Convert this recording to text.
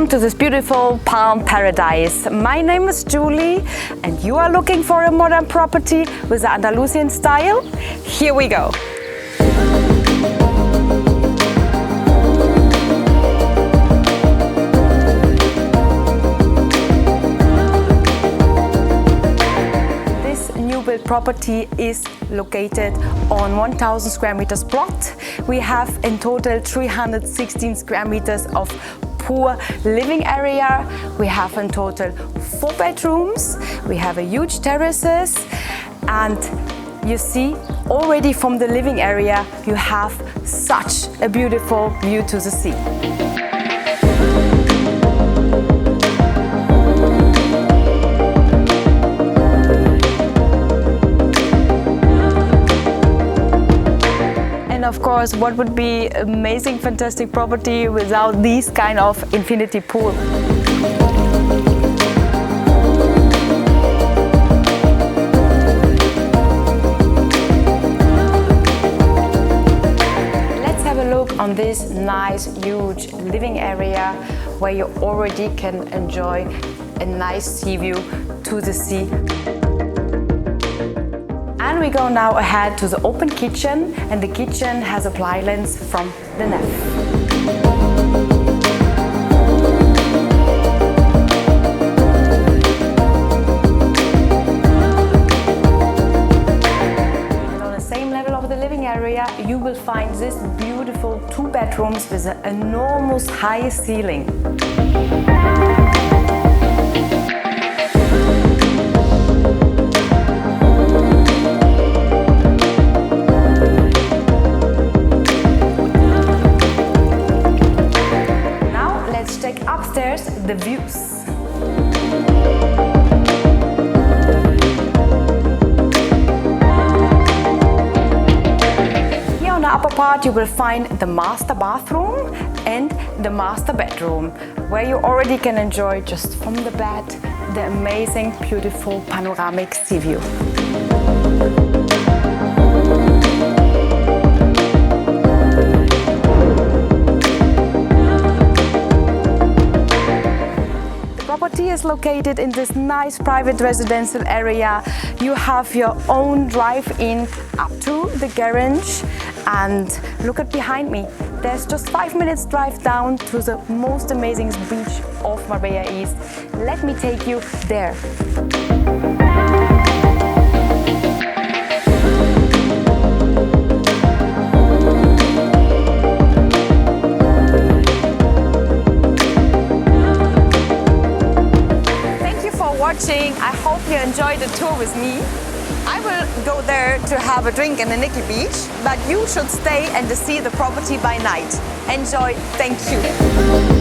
Welcome to this beautiful palm paradise. My name is Julie and you are looking for a modern property with the Andalusian style? Here we go. Property is located on 1000 square meters plot. We have in total 316 square meters of pure living area. We have in total 4 bedrooms. We have a huge terraces, and you see already from the living area you have such a beautiful view to the sea. Of course, what would be amazing, fantastic property without this kind of infinity pool? Let's have a look on this nice, huge living area where you already can enjoy a nice sea view to the sea. And we go now ahead to the open kitchen, and the kitchen has appliances from the nef. And on the same level of the living area, you will find this beautiful 2 bedrooms with an enormous high ceiling. Upstairs, the views. Here on the upper part you will find the master bathroom and the master bedroom, where you already can enjoy just from the bed the amazing, beautiful panoramic sea view. The property is located in this nice private residential area. You have your own drive-in up to the garage, and look at behind me. There's just 5 minutes drive down to the most amazing beach of Marbella East. Let me take you there. I hope you enjoyed the tour with me. I will go there to have a drink in the Nickel Beach, but you should stay and see the property by night. Enjoy. Thank you.